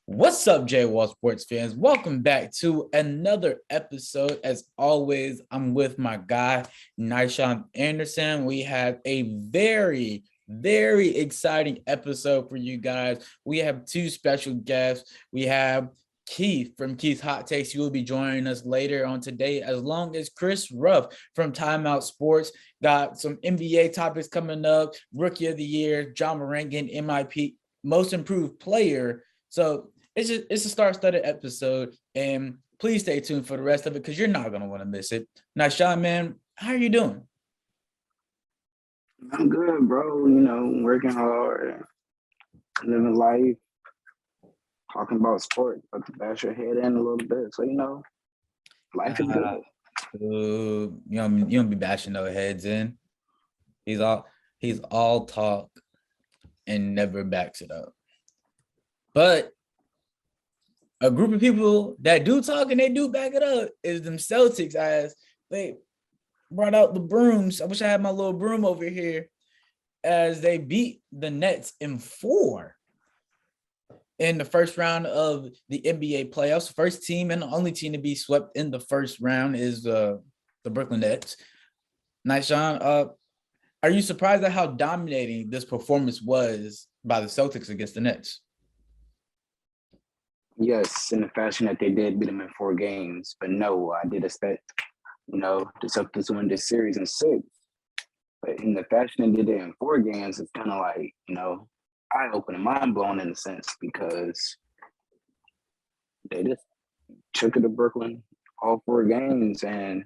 What's up, J Wall sports fans? Welcome back to another episode. As always, I'm with my guy, Nyshawn Anderson. We have a very exciting episode for you guys. We have two special guests. We have Keith from Keith's Hot Takes. He will be joining us later on today, as long as Chris Ruff from Timeout Sports. Got some NBA topics coming up. Rookie of the Year, John Morant getting MIP, Most Improved Player. So it's a star-studded episode, and please stay tuned for the rest of it because you're not gonna want to miss it. Now, Sean, man, how are you doing? I'm good, bro. Working hard, living life, talking about sports, about to bash your head in a little bit. So, life is Uh, good. you don't be bashing no heads in. He's all talk and never backs it up. But a group of people that do talk and they do back it up is them Celtics, as they brought out the brooms. I wish I had my little broom over here, as they beat the Nets in 4 in the first round of the NBA playoffs. First team and the only team to be swept in the first round is the Brooklyn Nets. Nice, Sean. Are you surprised at how dominating this performance was by the Celtics against the Nets? Yes, in the fashion that they did beat them in 4 games. But no, I did expect, the Celtics to win this series in 6. But in the fashion they did it in 4 games, it's kind of like, eye-opening, mind-blowing in a sense because they just took it to Brooklyn all 4 games. And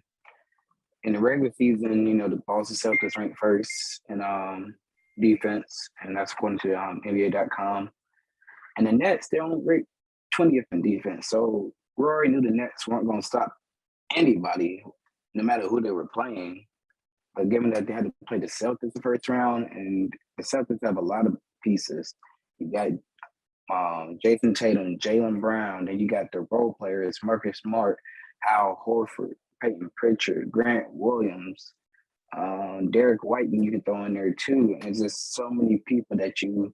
in the regular season, the Boston Celtics ranked first in defense, and that's according to NBA.com. And the Nets, they only ranked 20th in defense. So we already knew the Nets weren't going to stop anybody, no matter who they were playing. But given that they had to play the Celtics the first round, and the Celtics have a lot of pieces, you got Jason Tatum, Jaylen Brown, then you got the role players, Marcus Smart, Al Horford, Peyton Pritchard, Grant Williams, Derek White, you can throw in there too. And it's just so many people that you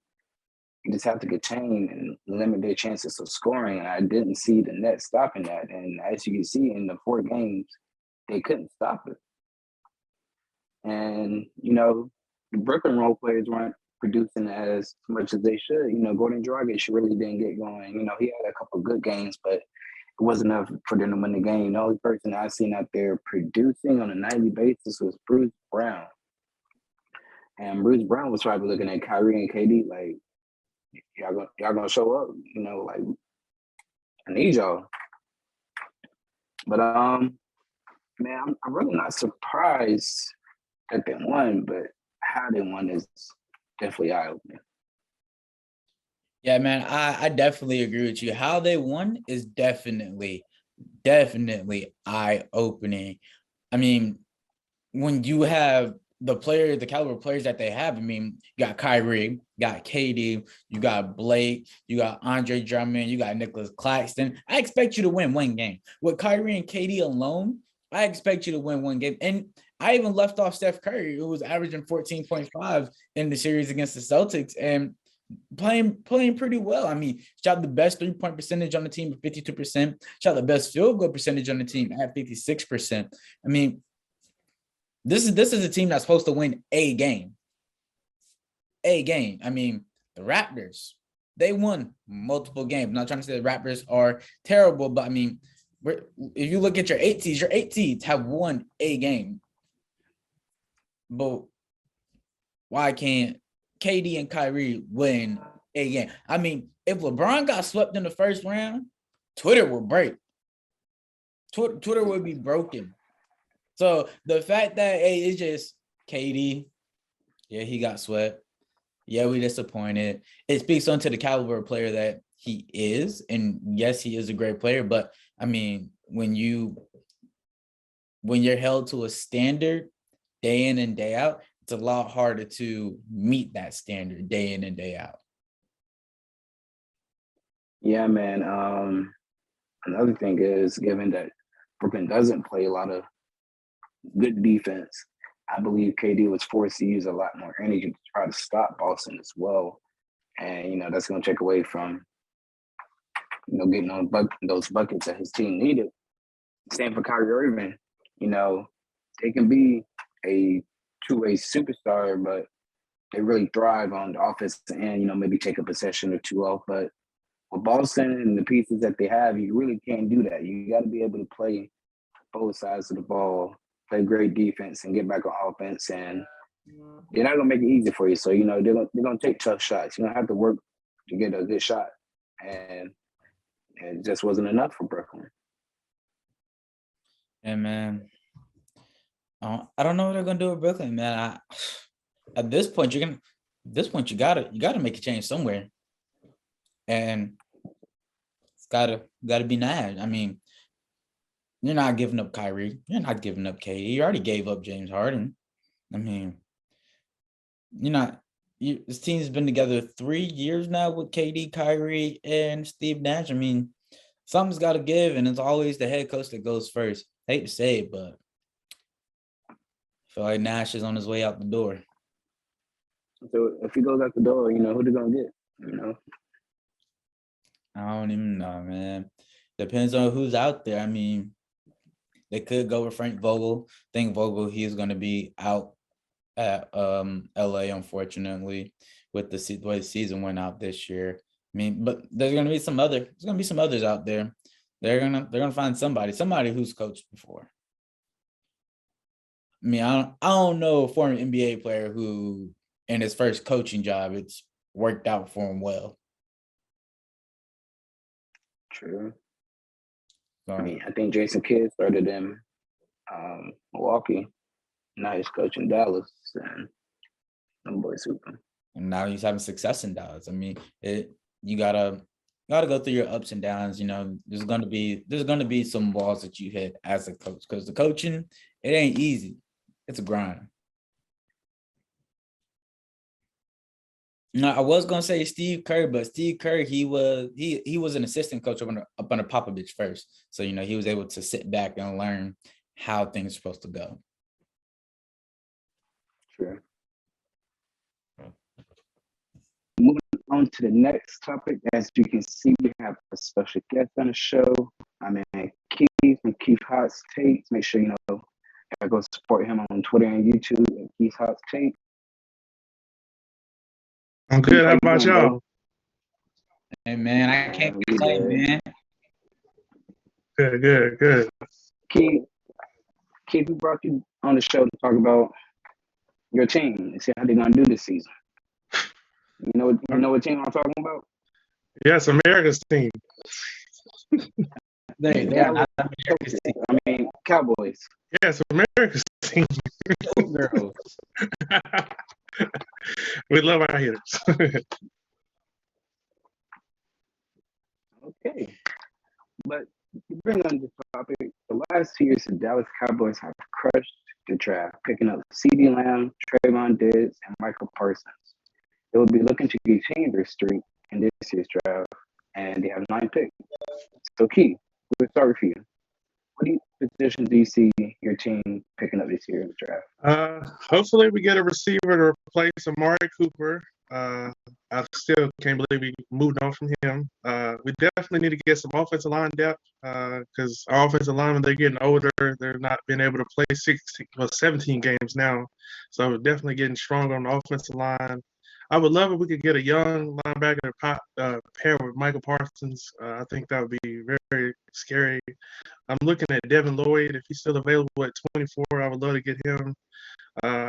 just have to contain and limit their chances of scoring. And I didn't see the Nets stopping that. And as you can see in the 4 games, they couldn't stop it. And, the Brooklyn role players weren't producing as much as they should. Gordon Dragic really didn't get going. He had a couple of good games, but it wasn't enough for them to win the game. The only person I seen out there producing on a nightly basis was Bruce Brown. And Bruce Brown was probably looking at Kyrie and KD like, y'all gonna show up, like I need y'all. But man, I'm really not surprised that they won, but how they won is definitely eye-opening. Yeah, man, I definitely agree with you. How they won is definitely eye-opening. I mean, when you have the caliber players that they have, I mean, you got Kyrie, you got KD, you got Blake, you got Andre Drummond, you got Nicholas Claxton. I expect you to win one game. With Kyrie and KD alone, I expect you to win one game. And I even left off Steph Curry, who was averaging 14.5 in the series against the Celtics and playing pretty well. I mean, shot the best 3-point percentage on the team at 52%, shot the best field goal percentage on the team at 56%. I mean, this is a team that's supposed to win a game. A game. I mean, the Raptors, they won multiple games. I'm not trying to say the Raptors are terrible, but I mean, if you look at your 8 seeds have won a game. But why can't KD and Kyrie win a game? I mean, if LeBron got swept in the first round, Twitter would break. Twitter would be broken. So the fact that it's just KD, yeah, he got swept. Yeah, we disappointed. It speaks onto the caliber of player that he is, and yes, he is a great player. But I mean, when you're held to a standard day in and day out, it's a lot harder to meet that standard day in and day out. Yeah, man. Another thing is, given that Brooklyn doesn't play a lot of good defense, I believe KD was forced to use a lot more energy to try to stop Boston as well. And, that's going to take away from getting those buckets that his team needed. Same for Kyrie Irving. They can be a two-way superstar, but they really thrive on the offensive end, maybe take a possession or two off. But with Boston and the pieces that they have, you really can't do that. You got to be able to play both sides of the ball, play great defense, and get back on offense. And they're not going to make it easy for you. So, they're gonna take tough shots. You don't have to work to get a good shot. And it just wasn't enough for Brooklyn. And man, I don't know what they're gonna do with Brooklyn, man. At this point, you gotta make a change somewhere, and it's gotta be Nash. I mean, you're not giving up Kyrie, you're not giving up KD. You already gave up James Harden. I mean, this team's been together 3 years now with KD, Kyrie, and Steve Nash. I mean, something's got to give, and it's always the head coach that goes first. I hate to say it, but I feel like Nash is on his way out the door. So if he goes out the door, who they gonna get? I don't even know, man. Depends on who's out there. I mean, they could go with Frank Vogel. I think Vogel, he's going to be out at LA, unfortunately, with the way the season went out this year. I mean, but there's gonna be some others out there. They're gonna find somebody who's coached before. I mean, I don't know a former NBA player who in his first coaching job it's worked out for him well. True. So, I think Jason Kidd started in Milwaukee. Now he's coaching Dallas, and them boys hooping. And now he's having success in Dallas. I mean, you gotta go through your ups and downs. There's gonna be some balls that you hit as a coach, because the coaching, it ain't easy. It's a grind. No, I was gonna say Steve Kerr, but Steve Kerr, he was an assistant coach up under Popovich first, so he was able to sit back and learn how things are supposed to go. Sure. Moving on to the next topic, as you can see, we have a special guest on the show. Keith from Keith Hot's Takes. Make sure go support him on Twitter and YouTube at Keith Hot's Takes. I'm good. How about y'all? Hey man, I can't complain, man. Good. Keith, we brought you on the show to talk about your team and see how they're gonna do this season. You know what team I'm talking about? Yes, America's team. Cowboys. Yes, America's team. Girls. We love our hitters. Okay. But to bring on this topic, the last 2 years, the Dallas Cowboys have crushed the draft, picking up CeeDee Lamb, Trayvon Diggs, and Michael Parsons. They will be looking to continue their streak in this year's draft, and they have 9 picks. So, Key, we'll start with you. What positions do you see your team picking up this year in the draft? Hopefully we get a receiver to replace Amari Cooper. I still can't believe we moved on from him. We definitely need to get some offensive line depth because our offensive linemen, they're getting older. They're not being able to play 17 games now. So we're definitely getting stronger on the offensive line. I would love if we could get a young linebacker to pair with Michael Parsons. I think that would be very, very scary. I'm looking at Devin Lloyd. If he's still available at 24, I would love to get him.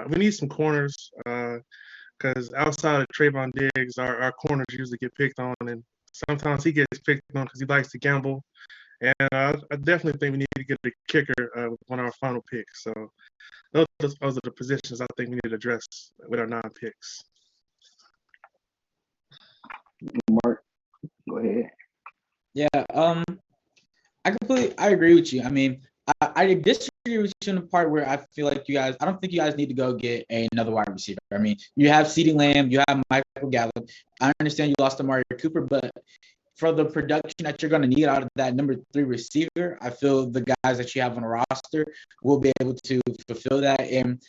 We need some corners because outside of Trayvon Diggs, our corners usually get picked on, and sometimes he gets picked on because he likes to gamble. And I definitely think we need to get a kicker with one of our final picks. So those are the positions I think we need to address with our 9 picks. Mark, go ahead. Yeah, I agree with you. I mean, I disagree with you in the part where I feel like I don't think you guys need to go get another wide receiver. I mean, you have CeeDee Lamb, you have Michael Gallup. I understand you lost Amari Cooper, but for the production that you're going to need out of that number 3 receiver, I feel the guys that you have on the roster will be able to fulfill that. And,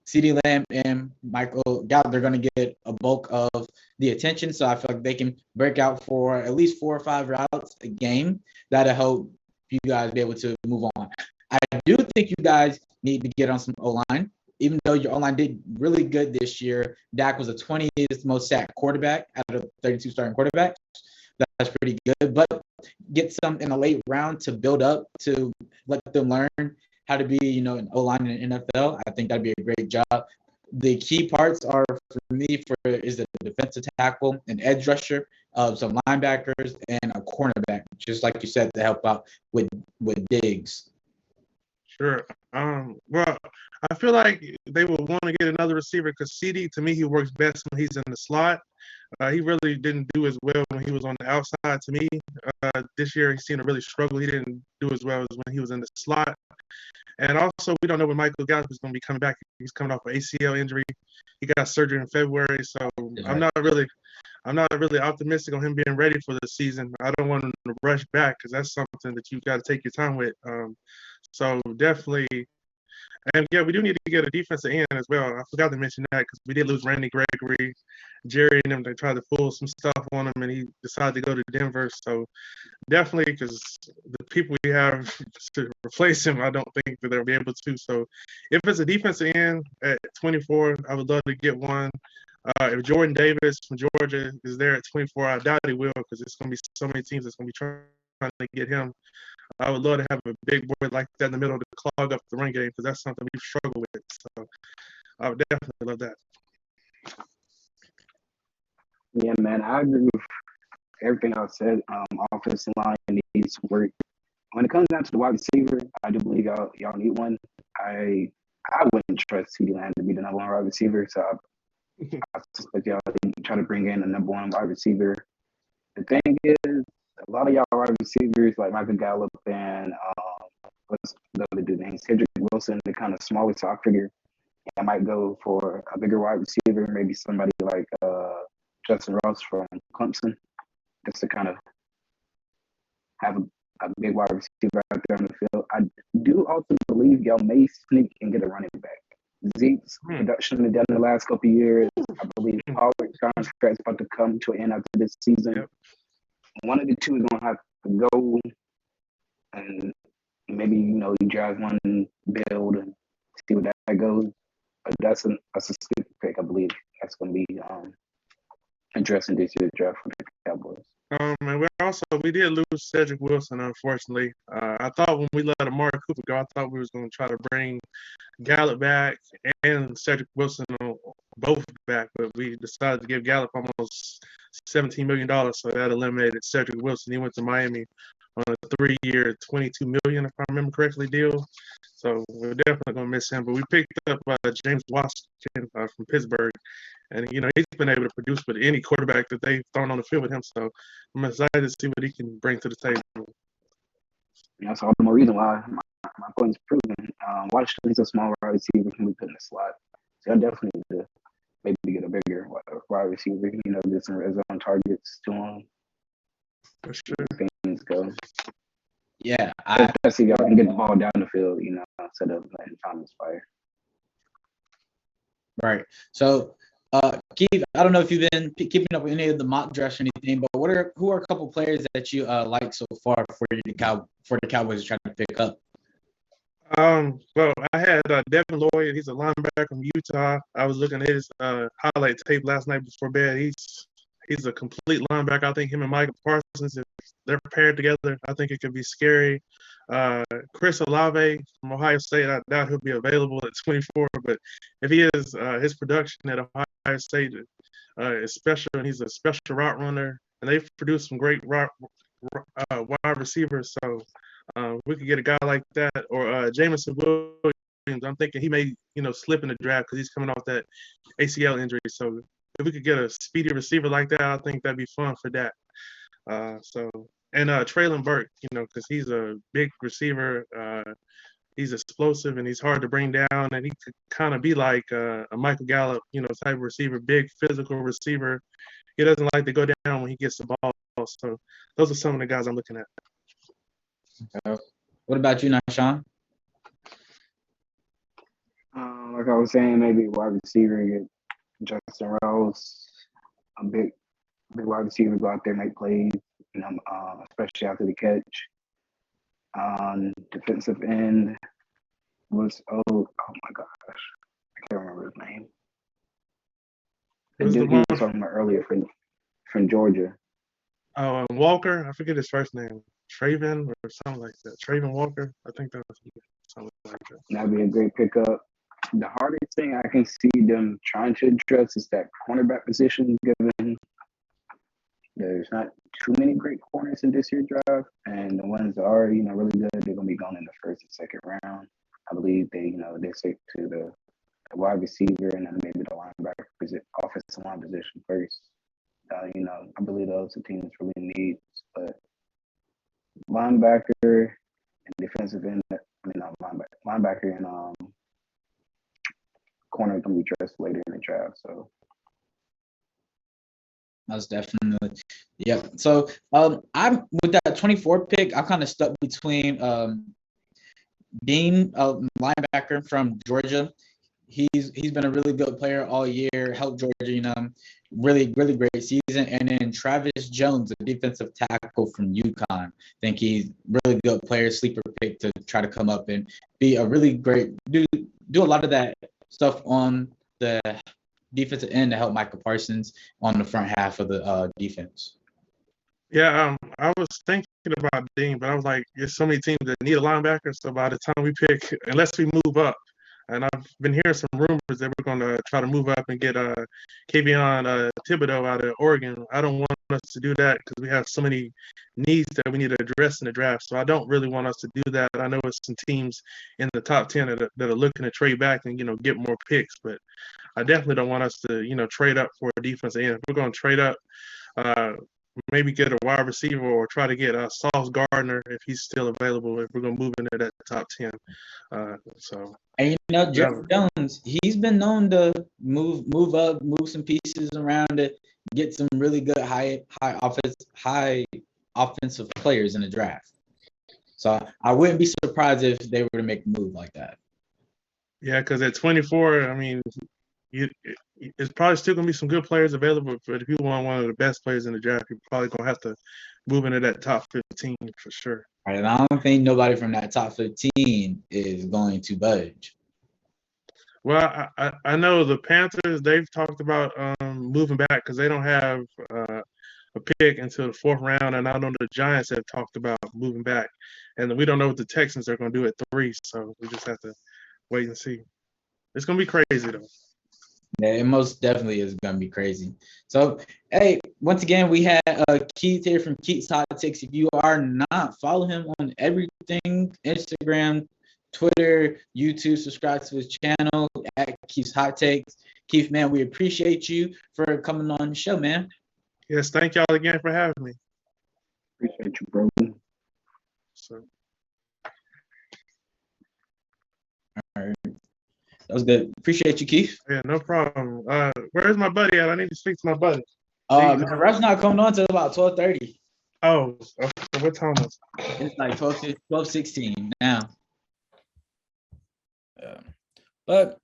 CeeDee Lamb and Michael Gallup, they're going to get a bulk of the attention. So I feel like they can break out for at least 4 or 5 routes a game. That'll help you guys be able to move on. I do think you guys need to get on some O-line. Even though your O-line did really good this year, Dak was the 20th most sacked quarterback out of 32 starting quarterbacks. That's pretty good. But get some in a late round to build up, to let them learn how to be, an O-line in the NFL. I think that'd be a great job. The key parts are for me is the defensive tackle, an edge rusher, some linebackers, and a cornerback, just like you said, to help out with Diggs. Sure. Well, I feel like they would want to get another receiver because CD, to me, he works best when he's in the slot. He really didn't do as well when he was on the outside to me. This year, he seemed to really struggle. He didn't do as well as when he was in the slot. And also, we don't know when Michael Gallup is going to be coming back. He's coming off an ACL injury. He got surgery in February, so I'm not really optimistic on him being ready for the season. I don't want him to rush back because that's something that you got to take your time with. So definitely, and yeah, we do need to get a defensive end as well. I forgot to mention that because we did lose Randy Gregory, Jerry, and them. They tried to pull some stuff on him, and he decided to go to Denver. So definitely, because the people we have to replace him, I don't think that they'll be able to. So if it's a defensive end at 24, I would love to get one. If Jordan Davis from Georgia is there at 24, I doubt he will because it's going to be so many teams that's going to be trying to get him. I would love to have a big boy like that in the middle to clog up the run game because that's something we struggle with. So I would definitely love that. Yeah, man, I agree with everything I've said. Offensive line needs work. When it comes down to the wide receiver, I do believe y'all need one. I wouldn't trust CeeDee Lamb to be the number one wide receiver, so I suspect y'all try to bring in the number one wide receiver. The thing is, a lot of y'all wide receivers like Michael Gallup and what's the other dude's name, Cedric Wilson, the kind of smaller, so I figure I might go for a bigger wide receiver, maybe somebody like Justin Ross from Clemson, just to kind of have a big wide receiver out there on the field. I do also believe y'all may sneak and get a running back. Zeke's production down the last couple of years, I believe Pollard's contract's about to come to an end after this season. Yep. One of the two is gonna have to go, and maybe you drive one and build and see where that goes. But that's a stupid pick, I believe. That's gonna be interesting this year's draft for the Cowboys. And we did lose Cedric Wilson, unfortunately. I thought when we let Amari Cooper go, I thought we was going to try to bring Gallup back and Cedric Wilson both back, but we decided to give Gallup almost $17 million, so that eliminated Cedric Wilson. He went to Miami on a 3-year, $22 million, if I remember correctly, deal. So we're definitely going to miss him. But we picked up James Washington from Pittsburgh, and he's been able to produce with any quarterback that they've thrown on the field with him. So I'm excited to see what he can bring to the table. That's all the more reason why my point is proven. Washington is a small wide receiver can be put in the slot. So I definitely need to maybe get a bigger wide receiver, get some red zone targets to him. For sure. Things go. Yeah. Especially y'all can get the ball down the field, instead of letting Thomas fire. Right. So, Keith, I don't know if you've been keeping up with any of the mock drafts or anything, but who are a couple players that you like so far for the Cowboys to try to pick up? Well, I had Devin Lloyd. He's a linebacker from Utah. I was looking at his highlight tape last night before bed. He's a complete linebacker. I think him and Michael Parsons, if they're paired together, I think it could be scary. Chris Olave from Ohio State, I doubt he'll be available at 24, but if he is, his production at Ohio State is special, and he's a special route runner, and they've produced some great wide receivers. So we could get a guy like that, or Jamison Williams. I'm thinking he may, slip in the draft because he's coming off that ACL injury. So if we could get a speedy receiver like that, I think that'd be fun for that. And Traylon Burke, because he's a big receiver. He's explosive and he's hard to bring down, and he could kind of be like a Michael Gallup, type of receiver, big physical receiver. He doesn't like to go down when he gets the ball. So those are some of the guys I'm looking at. What about you, Nashawn? Like I was saying, maybe wide receiver, get Justin Rose, a big wide receiver, go out there and make plays, especially after the catch. Defensive end was oh my gosh, I can't remember his name. The Who's the dude you one? were talking about earlier from Georgia. Oh, Walker. I forget his first name. Traven or something like that. Traven Walker. I think that was something like that. That'd be a great pickup. The hardest thing I can see them trying to address is that cornerback position, given there's not too many great corners in this year's draft, and the ones that are, really good, they're gonna be going in the first and second round. I believe they stick to the wide receiver and then maybe the linebacker offensive line position first. I believe those the teams really need, but linebacker and defensive end, not linebacker and corner can be dressed later in the draft. So That's definitely, yeah. So I'm with that 24 pick. I kind of stuck between Dean, linebacker from Georgia. He's been a really good player all year, helped Georgia, really, really great season. And then Travis Jones, a defensive tackle from UConn. I think he's really good player, sleeper pick to try to come up and be a really great, do a lot of that stuff on the defensive end to help Michael Parsons on the front half of the defense. Yeah, I was thinking about Dean, but I was like, there's so many teams that need a linebacker. So by the time we pick, unless we move up, and I've been hearing some rumors that we're going to try to move up and get Kayvon Thibodeau out of Oregon. I don't want us to do that because we have so many needs that we need to address in the draft. So I don't really want us to do that. I know it's some teams in the top 10 that are looking to trade back and get more picks, but I definitely don't want us to trade up for a defensive end. If we're going to trade up, maybe get a wide receiver or try to get Sauce Gardner if he's still available. If we're going to move into that top 10, And Jeff Jones, he's been known to move up, move some pieces around it, get some really good high offensive players in the draft. So I wouldn't be surprised if they were to make a move like that. Yeah, because at 24, I mean, it's probably still going to be some good players available. But if you want one of the best players in the draft, you're probably going to have to move into that top 15 for sure. Right, and I don't think nobody from that top 15 is going to budge. Well, I know the Panthers, they've talked about moving back because they don't have a pick until the fourth round. And I know the Giants have talked about moving back. And we don't know what the Texans are going to do at 3. So we just have to wait and see. It's going to be crazy, though. Yeah, it most definitely is going to be crazy. So, hey, once again, we had Keith here from Keith's Hot Takes. If you are not, follow him on everything, Instagram, Twitter, YouTube. Subscribe to his channel at Keith's Hot Takes. Keith, man, we appreciate you for coming on the show, man. Yes, thank y'all again for having me. Appreciate you, bro. So. All right. That was good. Appreciate you, Keith. Yeah, no problem. Where's my buddy at? I need to speak to my buddy. Man, Ruff's not coming on until about 12:30. Oh, what time was it? It's like 12:16 now. But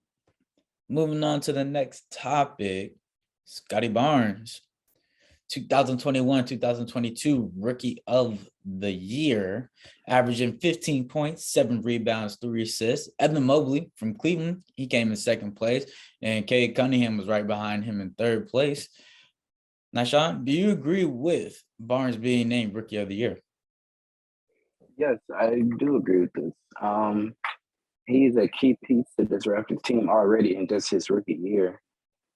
moving on to the next topic, Scottie Barnes, 2021-2022 Rookie of the Year, averaging 15 points, 7 rebounds, 3 assists. Evan Mobley from Cleveland, he came in second place, and Cade Cunningham was right behind him in third place. Now, Sean, do you agree with Barnes being named Rookie of the Year? Yes, I do agree with this. He's a key piece to this Raptors team already in just his rookie year.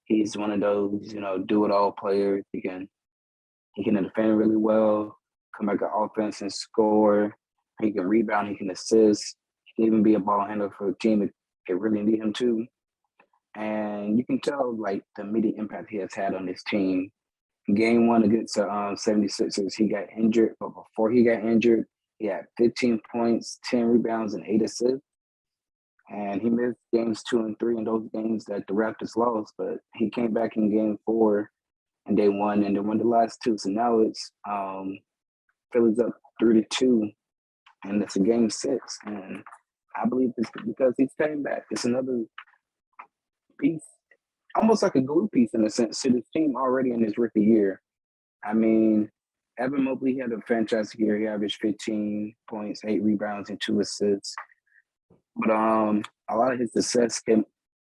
He's one of those, do-it-all players. He can defend really well, come back to offense and score. He can rebound. He can assist. He can even be a ball handler for a team if they really need him to. And you can tell, the immediate impact he has had on this team. Game 1 against the 76ers, he got injured. But before he got injured, he had 15 points, 10 rebounds, and 8 assists. And he missed games 2 and 3 in those games that the Raptors lost. But he came back in game 4. And they won the last 2. So now it's Phillies up 3-2, and it's a game 6. And I believe it's because he's came back. It's another piece, almost like a glue piece in a sense to this team already in his rookie year. I mean, Evan Mobley had a fantastic year. He averaged 15 points, 8 rebounds, and 2 assists. But a lot of his success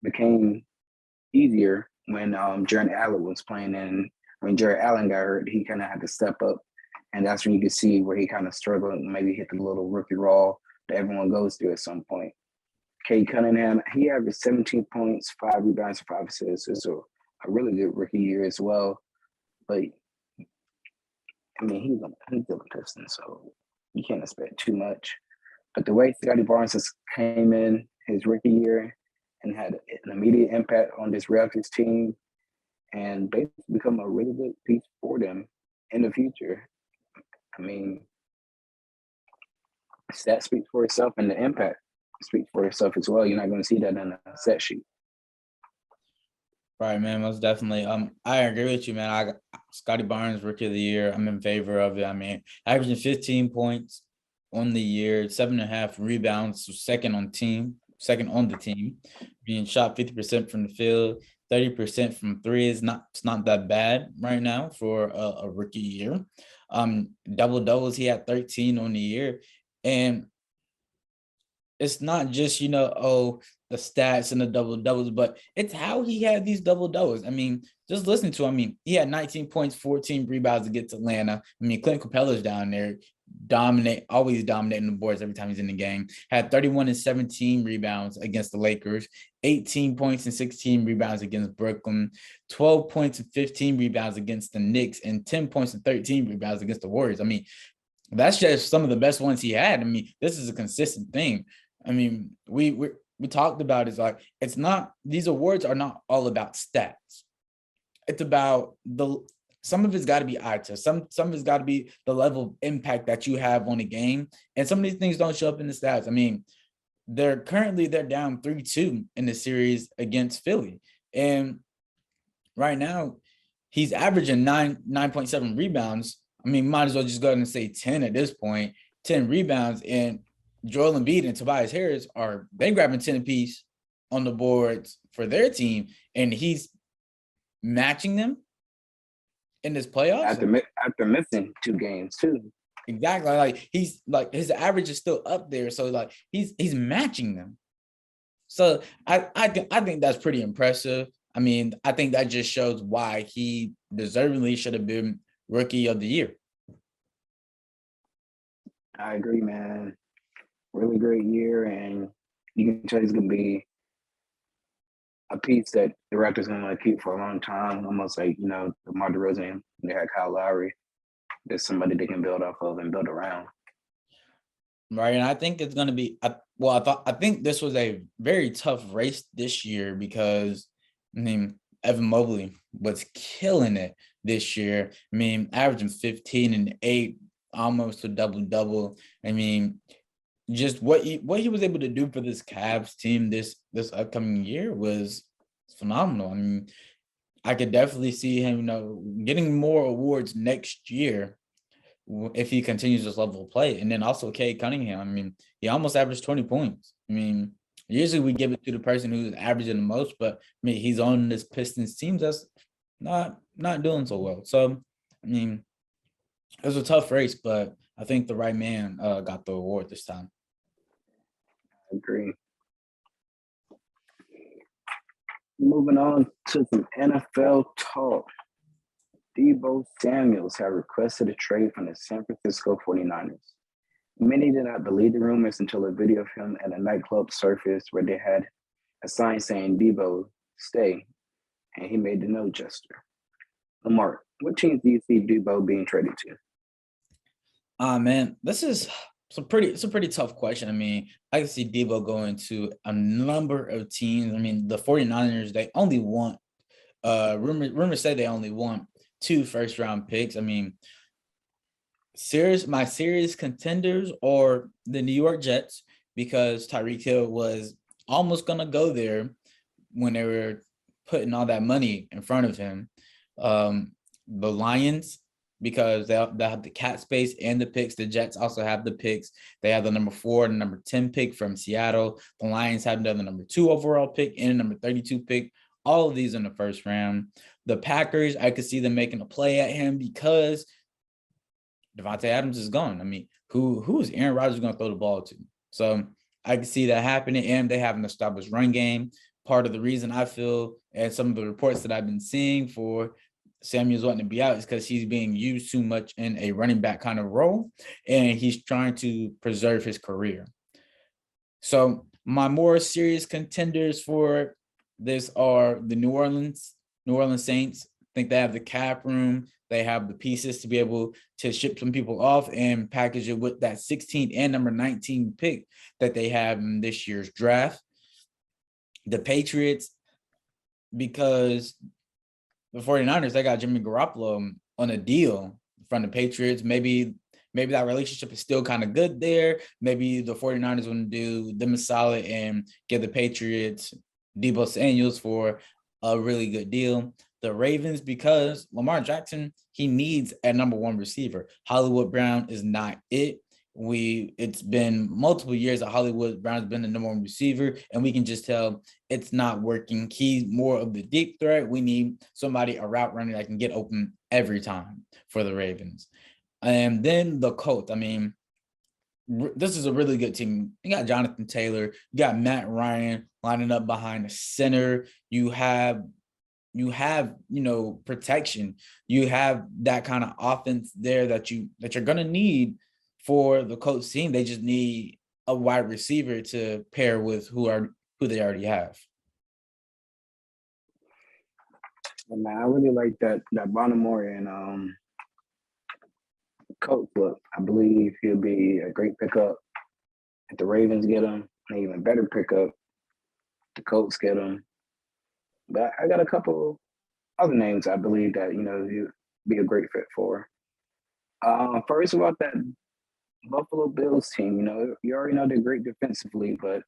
became easier when Jared Allen was playing, and when Jared Allen got hurt, he kind of had to step up, and that's when you could see where he kind of struggled and maybe hit the little rookie wall that everyone goes through at some point. Kate Cunningham, he averaged 17 points, 5 rebounds, and 5 assists. It's a really good rookie year as well. But I mean, he's still a Piston, so you can't expect too much. But the way Scottie Barnes has came in his rookie year and had an immediate impact on this Raptors team and basically become a really good piece for them in the future. I mean, that speaks for itself, and the impact speaks for itself as well. You're not going to see that in a set sheet. Right, man, most definitely. I agree with you, man. I got Scottie Barnes, rookie of the year. I'm in favor of it. I mean, averaging 15 points on the year, 7.5 rebounds, so second on the team, being shot 50% from the field, 30% from three is it's not that bad right now for a rookie year. Double doubles, he had 13 on the year, and it's not just the stats and the double doubles, but it's how he had these double doubles. I mean, just listening to him, I mean, he had 19 points, 14 rebounds against Atlanta. I mean, Clint Capella's down there, always dominating the boards every time he's in the game. Had 31 and 17 rebounds against the Lakers, 18 points and 16 rebounds against Brooklyn, 12 points and 15 rebounds against the Knicks, and 10 points and 13 rebounds against the Warriors. I mean, that's just some of the best ones he had. I mean, this is a consistent thing. I mean, we talked about is like, it's not, these awards are not all about stats. It's about some of it's got to be eye test. Some of it's got to be the level of impact that you have on a game. And some of these things don't show up in the stats. I mean, they're down 3-2 in the series against Philly. And right now he's averaging 9.7 rebounds. I mean, might as well just go ahead and say 10 at this point, 10 rebounds. And Joel Embiid and Tobias Harris they grabbing 10 apiece on the boards for their team, and he's matching them in this playoffs. After missing 2 games too. Exactly. Like he's like, his average is still up there. So like he's matching them. So I think that's pretty impressive. I mean, I think that just shows why he deservingly should have been rookie of the year. I agree, man. Really great year, and you can tell he's going to be a piece that the Raptors going to want to keep for a long time, almost like, DeMar DeRozan. They had Kyle Lowry. There's somebody they can build off of and build around. Right, and I think it's going to be I think this was a very tough race this year because, I mean, Evan Mobley was killing it this year. I mean, averaging 15 and 8, almost a double-double. I mean, just what he was able to do for this Cavs team this upcoming year was phenomenal. I mean, I could definitely see him, getting more awards next year if he continues this level of play. And then also Cade Cunningham. I mean, he almost averaged 20 points. I mean, usually we give it to the person who's averaging the most, but I mean, he's on this Pistons team that's not doing so well. So, I mean, it was a tough race, but I think the right man got the award this time. I agree. Moving on to some NFL talk. Debo Samuels have requested a trade from the San Francisco 49ers. Many did not believe the rumors until a video of him at a nightclub surfaced where they had a sign saying Debo, stay, and he made the no gesture. Lamar, what teams do you see Debo being traded to? Man, this is it's a pretty tough question. I mean, I can see Debo going to a number of teams. I mean, the 49ers, they only want rumors say they only want 2 first-round picks. I mean, my serious contenders are the New York Jets, because Tyreek Hill was almost gonna go there when they were putting all that money in front of him. The Lions, because they have the cap space and the picks. The Jets also have the picks. They have the number 4 and number 10 pick from Seattle. The Lions have the number 2 overall pick and the number 32 pick. All of these in the first round. The Packers, I could see them making a play at him because Devontae Adams is gone. I mean, who is Aaron Rodgers going to throw the ball to? So I can see that happening, and they have an established run game. Part of the reason I feel, and some of the reports that I've been seeing for Samuel's wanting to be out is because he's being used too much in a running back kind of role, and he's trying to preserve his career. So my more serious contenders for this are the New Orleans Saints. I think they have the cap room. They have the pieces to be able to ship some people off and package it with that 16th and number 19 pick that they have in this year's draft. The Patriots, because the 49ers, they got Jimmy Garoppolo on a deal from the Patriots. Maybe that relationship is still kind of good there. Maybe the 49ers want to do them a solid and give the Patriots Debo Samuels for a really good deal. The Ravens, because Lamar Jackson, he needs a number 1 receiver. Hollywood Brown is not it. It's been multiple years that Hollywood Brown's been the number 1 receiver, and we can just tell it's not working. He's more of the deep threat. We need somebody, a route runner that can get open every time for the Ravens. And then the Colts. I mean, this is a really good team. You got Jonathan Taylor, you got Matt Ryan lining up behind the center. You have protection. You have that kind of offense there that you're gonna need for the Colts team. They just need a wide receiver to pair with who they already have. And man, I really like that Baltimore and Coach look. I believe he'll be a great pickup if the Ravens get him. An even better pickup if the Colts get him. But I got a couple other names I believe that he'll be a great fit for. First of all, that Buffalo Bills team. You already know they're great defensively, but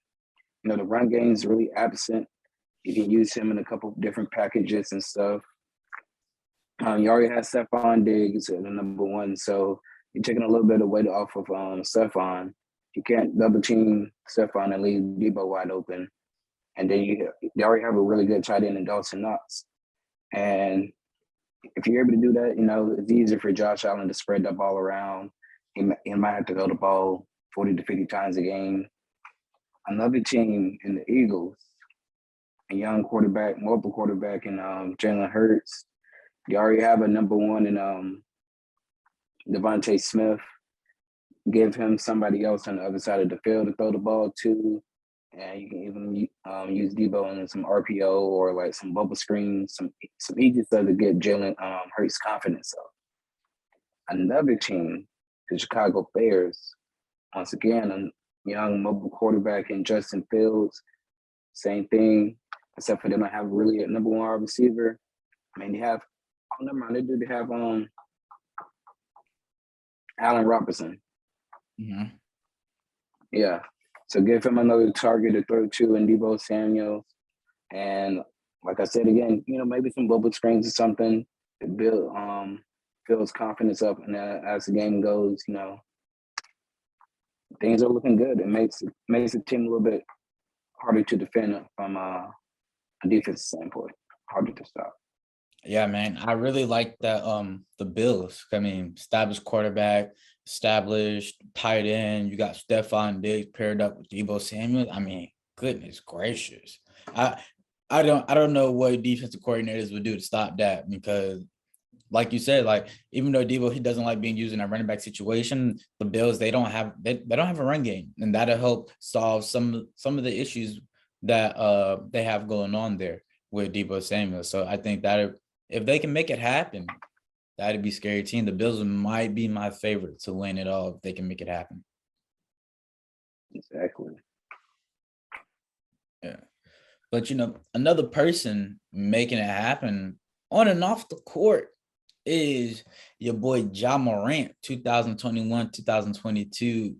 the run game is really absent. You can use him in a couple different packages and stuff. You already have Stephon Diggs at the number 1, so you're taking a little bit of weight off of Stephon. You can't double team Stephon and leave Debo wide open. And then they already have a really good tight end in Dawson Knox. And if you're able to do that, it's easier for Josh Allen to spread that ball around. He might have to throw the ball 40 to 50 times a game. Another team in the Eagles, a young quarterback, mobile quarterback in Jalen Hurts. You already have a number 1 in Devontae Smith. Give him somebody else on the other side of the field to throw the ball to. And you can even use Debo in some RPO or like some bubble screens, some easy stuff to get Jalen Hurts confidence up. Another team, the Chicago Bears. Once again, a young mobile quarterback in Justin Fields. Same thing, except for they don't have really a number 1 receiver. I mean, they have they have Allen Robinson. Mm-hmm. Yeah. So give him another target to throw to in Debo Samuel. And like I said again, maybe some bubble screens or something to build Phil's confidence up. And as the game goes, things are looking good. It makes the team a little bit harder to defend from a defensive standpoint, harder to stop. Yeah, man. I really like that the Bills. I mean, established quarterback, established tight end. You got Stephon Diggs paired up with Debo Samuel. I mean, goodness gracious. I don't know what defensive coordinators would do to stop that, because like you said, like even though Debo, he doesn't like being used in a running back situation, the Bills, they don't have a run game, and that'll help solve some of the issues that they have going on there with Debo Samuel. So I think that if they can make it happen, that'd be a scary team. The Bills might be my favorite to win it all if they can make it happen. Exactly. Yeah. But, another person making it happen on and off the court is your boy Ja Morant, 2021-2022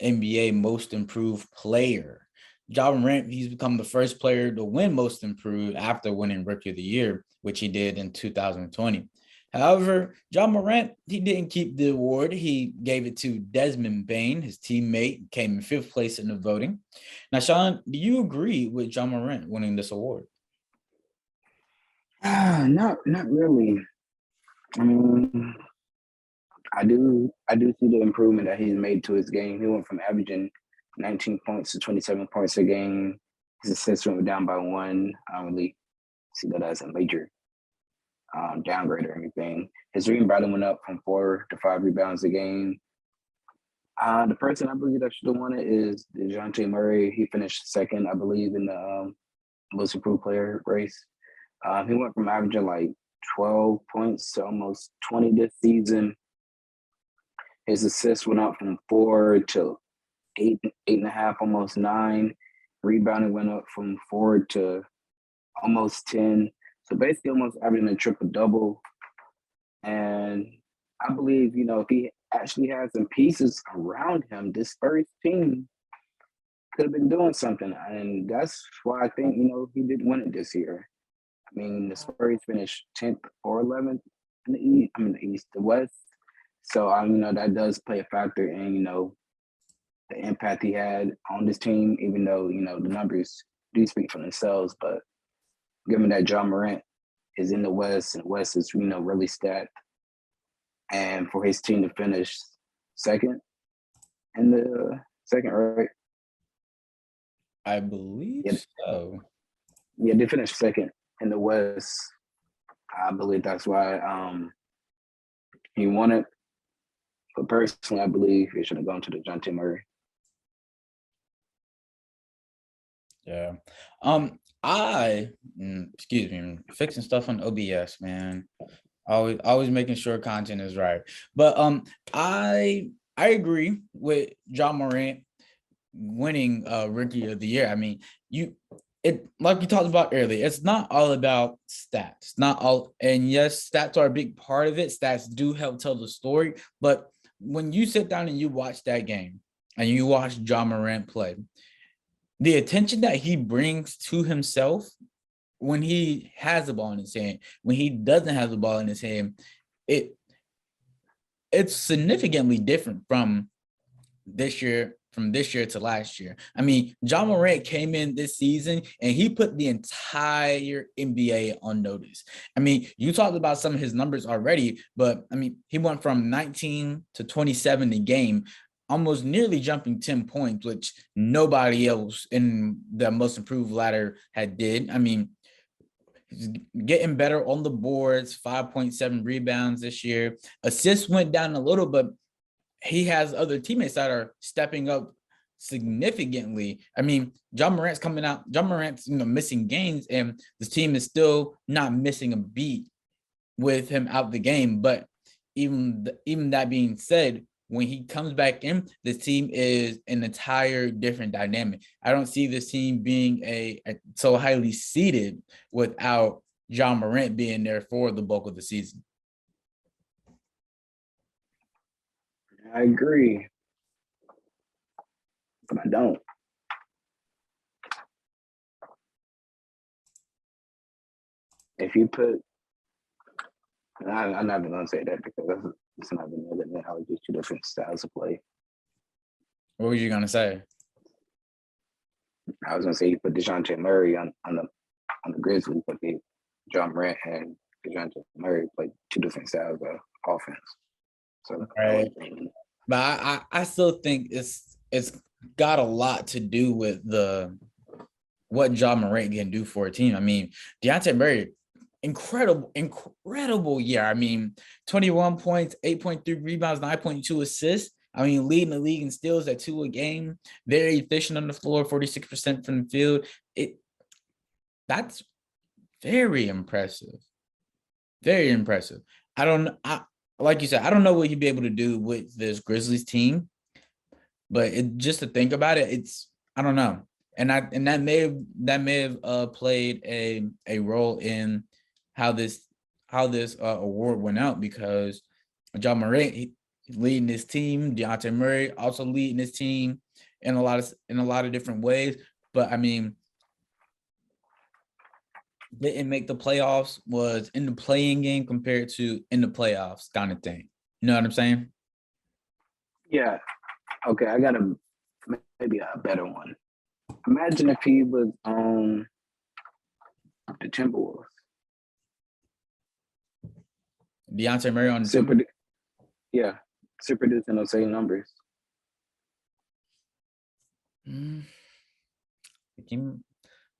NBA Most Improved Player. Ja Morant, he's become the first player to win Most Improved after winning Rookie of the Year, which he did in 2020. However, John Morant, he didn't keep the award. He gave it to Desmond Bain, his teammate, came in 5th place in the voting. Now, Sean, do you agree with John Morant winning this award? Not really. I mean, I do see the improvement that he's made to his game. He went from averaging 19 points to 27 points a game. His assists went down by 1. I don't really see that as a major downgrade or anything. His rebounding went up from 4 to 5 rebounds a game. The person I believe that should have won it is DeJounte Murray. He finished second, I believe, in the most improved player race. He went from averaging like 12 points to almost 20 this season. His assists went up from 4 to 8.5, almost 9. Rebounding went up from 4 to almost 10. So basically almost averaging a triple-double. And I believe, if he actually had some pieces around him, this Spurs team could have been doing something. And that's why I think, he did win it this year. I mean, the Spurs finished 10th or 11th in the East, the West. So, that does play a factor in, the impact he had on this team, even though, the numbers do speak for themselves. But given that John Morant is in the West, and the West is, really stacked, and for his team to finish second in the second, right? I believe so. Yeah, they finished second in the West. I believe that's why he won it. But personally, I believe it should have gone to DeJounte Murray. Yeah. Excuse me, fixing stuff on OBS, man. Always making sure content is right. But I agree with John Morant winning Rookie of the Year. I mean, like you talked about earlier, it's not all about stats. Not all, and yes, stats are a big part of it. Stats do help tell the story, but when you sit down and you watch that game and you watch John Morant play, the attention that he brings to himself when he has the ball in his hand, when he doesn't have the ball in his hand, it's significantly different from this year to last year. I mean, John Morant came in this season and he put the entire NBA on notice. I mean, you talked about some of his numbers already, but I mean, he went from 19 to 27 a game, almost nearly jumping 10 points, which nobody else in the most improved ladder had did. I mean, he's getting better on the boards, 5.7 rebounds this year. Assists went down a little, but he has other teammates that are stepping up significantly. I mean, John Morant's missing games, and the team is still not missing a beat with him out the game. But even that being said, when he comes back in, this team is an entire different dynamic. I don't see this team being a so highly seeded without John Morant being there for the bulk of the season. I agree, but I don't. If you put, I'm not even gonna say that because it's not even other than how just 2 different styles of play. What were you gonna say? I was gonna say you put DeJounte Murray on the Grizzlies, but John Morant and DeJounte Murray played 2 different styles of offense. So right. But I still think it's got a lot to do with what John Morant can do for a team. I mean, DeJounte Murray, incredible year. I mean, 21 points, 8.3 rebounds, 9.2 assists. I mean, leading the league in steals at 2 a game. Very efficient on the floor, 46% from the field. That's very impressive. Very impressive. Like you said, I don't know what he'd be able to do with this Grizzlies team, but just to think about it, I don't know. And that may have played a role in how this award went out, because John Morant leading his team, DeJounte Murray also leading his team in a lot of different ways. But I mean, didn't make the playoffs was in the playing game compared to in the playoffs kind of thing. You know what I'm saying? Yeah. Okay, I got maybe a better one. Imagine if he was on the Timberwolves. Deontay Murray on the Still team. yeah, still producing those same numbers. I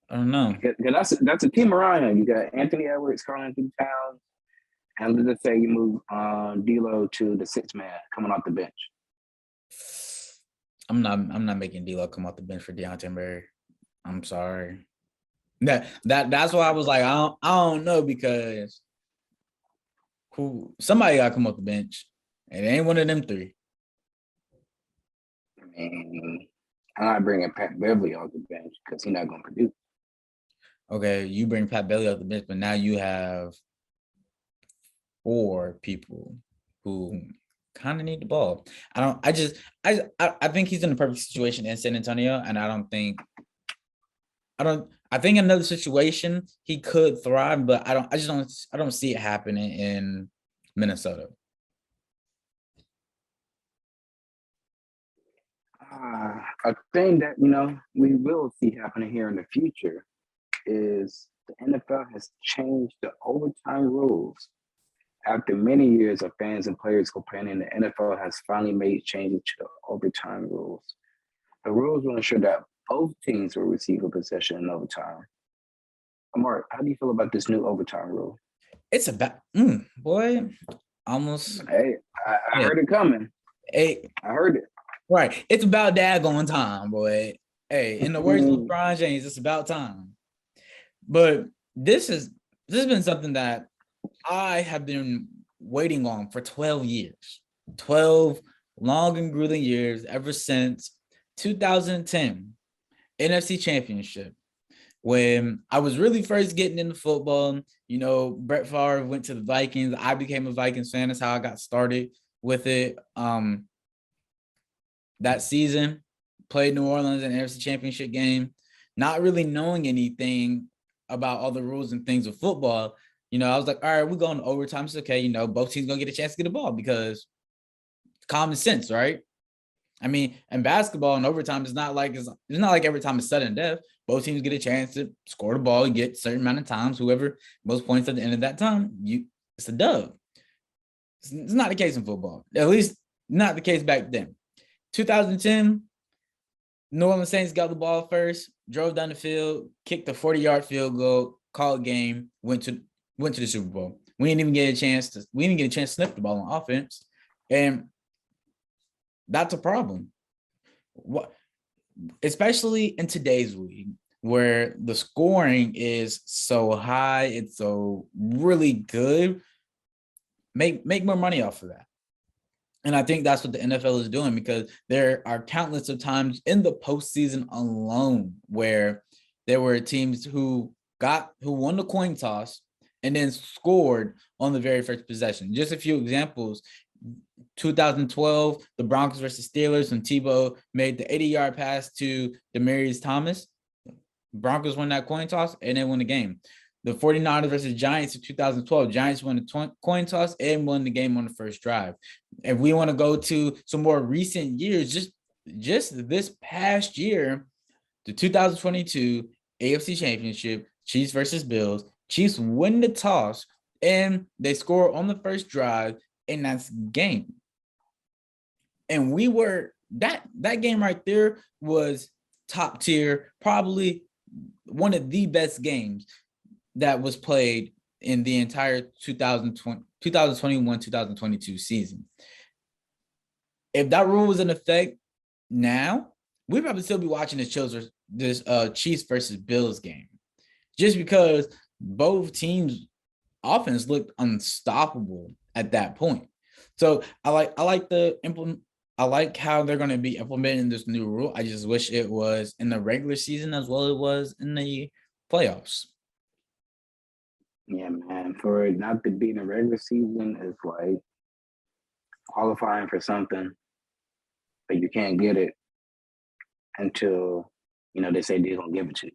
don't know. That's a team around him. You got Anthony Edwards, Karl Anthony Towns, and let's just say you move D'Lo to the sixth man coming off the bench. I'm not making D'Lo come off the bench for Deontay Murray. I'm sorry. That's why I was like, I don't know, because somebody got to come off the bench. It ain't one of them three. I mean, I'm not bringing Pat Beverly off the bench because he's not going to produce. Okay, you bring Pat Beverly off the bench, but now you have 4 people who kind of need the ball. I think he's in the perfect situation in San Antonio, and I think in another situation he could thrive, but I don't see it happening in Minnesota. A thing that we will see happening here in the future is the NFL has changed the overtime rules. After many years of fans and players complaining, the NFL has finally made changes to the overtime rules. The rules will ensure that both teams will receive a possession in overtime. Mark, how do you feel about this new overtime rule? It's about boy, almost. Hey, I heard it coming. Hey, I heard it. Right, it's about daggone time, boy. Hey, in the words of LeBron James, it's about time. But this has been something that I have been waiting on for 12 years. 12 long and grueling years, ever since 2010 NFC Championship, when I was really first getting into football. Brett Favre went to the Vikings. I became a Vikings fan. That's how I got started with it. That season, played New Orleans in the NFC Championship game, not really knowing anything about all the rules and things of football. I was like, all right, we're going to overtime. It's okay. Both teams going to get a chance to get the ball because common sense, right? I mean, in basketball and overtime, it's not like every time it's sudden death. Both teams get a chance to score the ball, get a certain amount of times. Whoever most points at the end of that time, it's a dub. It's not the case in football, at least not the case back then. 2010, New Orleans Saints got the ball first, drove down the field, kicked a 40-yard field goal, called game, went to the Super Bowl. We didn't get a chance to sniff the ball on offense, and that's a problem. Especially in today's league, where the scoring is so high, it's so really good. Make more money off of that. And I think that's what the NFL is doing, because there are countless of times in the postseason alone where there were teams who won the coin toss and then scored on the very first possession. Just a few examples. 2012, the Broncos versus Steelers, when Debo made the 80-yard pass to Demaryius Thomas. Broncos won that coin toss and then won the game. The 49ers versus Giants in 2012. Giants won the coin toss and won the game on the first drive. If we want to go to some more recent years, just this past year, the 2022 AFC Championship, Chiefs versus Bills. Chiefs win the toss and they score on the first drive, and that's game. And we were that game right there was top tier, probably one of the best games that was played in the entire 2021-2022 season. If that rule was in effect now, we'd probably still be watching this Chiefs versus Bills game, just because both teams' offense looked unstoppable at that point. So I like how they're going to be implementing this new rule. I just wish it was in the regular season as well as it was in the playoffs. Yeah, man. For it not to be in the regular season is like qualifying for something, but you can't get it until they say they're gonna give it to you.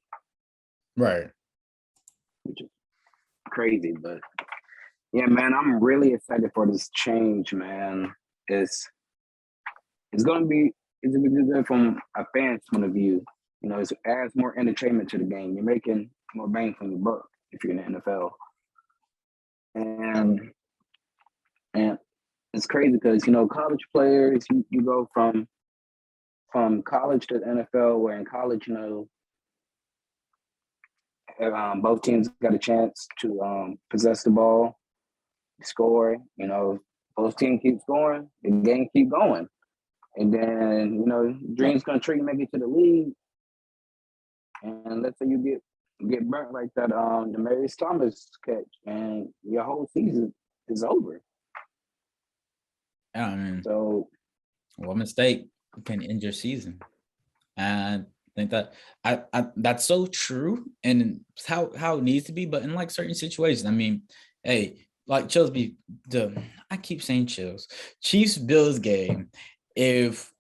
Right. which is crazy. But yeah, man, I'm really excited for this change, man. It's gonna be good from a fan's point of view. It adds more entertainment to the game. You're making more bang from your buck if you're in the NFL. And it's crazy because college players, you go from college to the NFL, where in college, both teams got a chance to possess the ball, score. Both teams keep scoring, the game keep going. And then, dreams gonna trick you, make it to the league. And let's say you get burnt like that Demaryius Thomas catch, and your whole season is over. Yeah, I mean, So one mistake can end your season. And I think that I that's so true, and it's how it needs to be. But in like certain situations, I mean, hey, like I keep saying Chills, Chiefs Bills game. If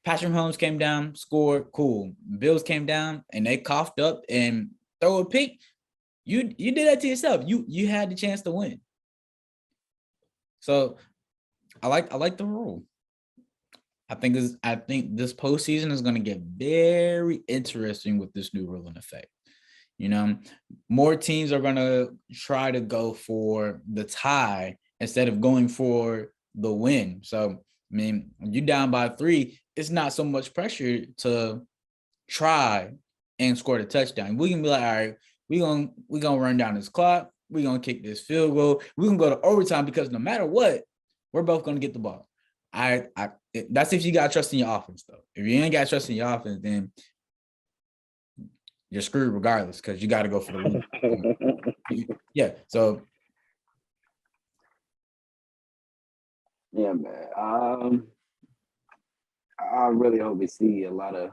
Patrick Mahomes came down, scored, cool. Bills came down and they coughed up and throw a pick. You did that to yourself. You had the chance to win. So I like the rule. I think this postseason is going to get very interesting with this new rule in effect. More teams are going to try to go for the tie instead of going for the win. So, I mean, when you're down by 3, it's not so much pressure to try and score the touchdown. We can be like, all right, we're gonna run down this clock. We're going to kick this field goal. We're going to go to overtime because no matter what, we're both going to get the ball. That's if you got trust in your offense, though. If you ain't got trust in your offense, then you're screwed regardless because you got to go for the lead. Yeah. So. Yeah, man. I really hope we see a lot of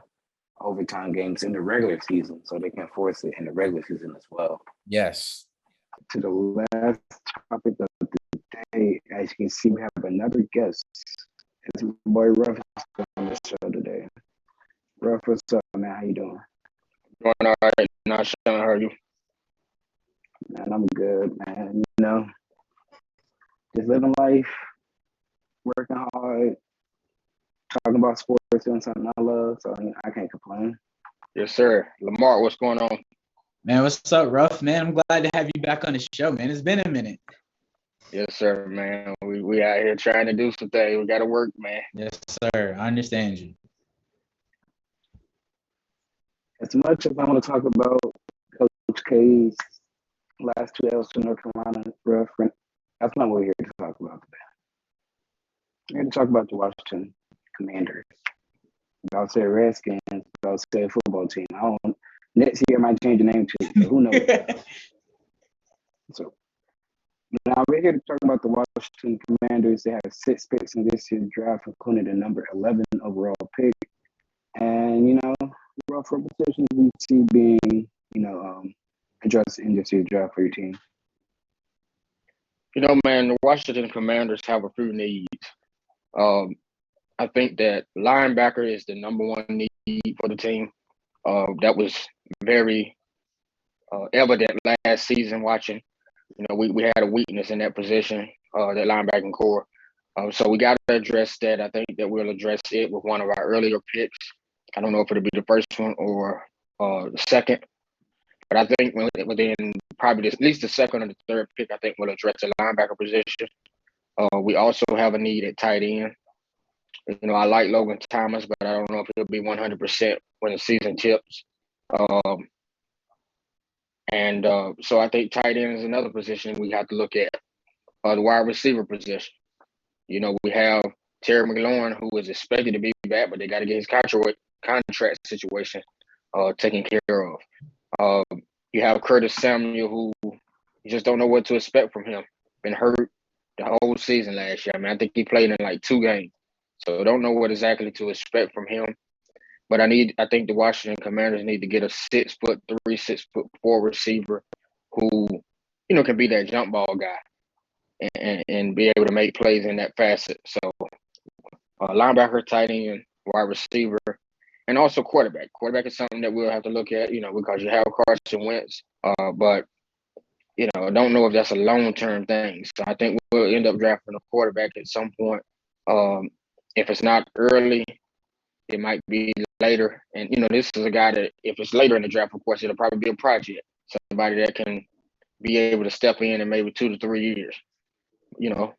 overtime games in the regular season, so they can force it in the regular season as well. Yes. To the last topic of the day, as you can see, we have another guest. It's my boy Ruff on the show today. Ruff, what's up, man? How you doing? Doing all right. Not sure how are you? Man, I'm good, man. Just living life, working hard, talking about sports, doing something I love, so I can't complain. Yes, sir. Lamar, what's going on? Man, what's up, Ruff? Man, I'm glad to have you back on the show, man. It's been a minute. Yes, sir, man. We out here trying to do some things. We got to work, man. Yes, sir. I understand you. As much as I want to talk about Coach K's last 2 L's to North Carolina, Ruff, that's not what we're here to talk about today. We're here to talk about the Washington Commanders. I'll say Redskins, I'll say football team. Next year might change the name to it, so who knows? So now we're here to talk about the Washington Commanders. They have 6 picks in this year's draft, including the number 11 overall pick. And what positions do you see being, addressed in this year's draft for your team? Man, the Washington Commanders have a few needs. I think that linebacker is the number 1 need for the team. That was very evident last season watching. We had a weakness in that position, that linebacking core. So we got to address that. I think that we'll address it with one of our earlier picks. I don't know if it'll be the first one or the second. But I think within probably at least the second or the third pick, I think we'll address the linebacker position. We also have a need at tight end. I like Logan Thomas, but I don't know if he'll be 100% when the season tips. So I think tight end is another position we have to look at. The wide receiver position. We have Terry McLaurin, who is expected to be back, but they got to get his contract situation taken care of. You have Curtis Samuel, who you just don't know what to expect from him. Been hurt the whole season last year. I mean, I think he played in like 2 games. So I don't know what exactly to expect from him. But I think the Washington Commanders need to get a 6'3", 6'4" receiver who, can be that jump ball guy and be able to make plays in that facet. So linebacker, tight end, wide receiver, and also quarterback. Quarterback is something that we'll have to look at, because you have Carson Wentz. But I don't know if that's a long-term thing. So I think we'll end up drafting a quarterback at some point. If it's not early, it might be later. And, this is a guy that if it's later in the draft, of course, it'll probably be a project. Somebody that can be able to step in maybe 2 to 3 years.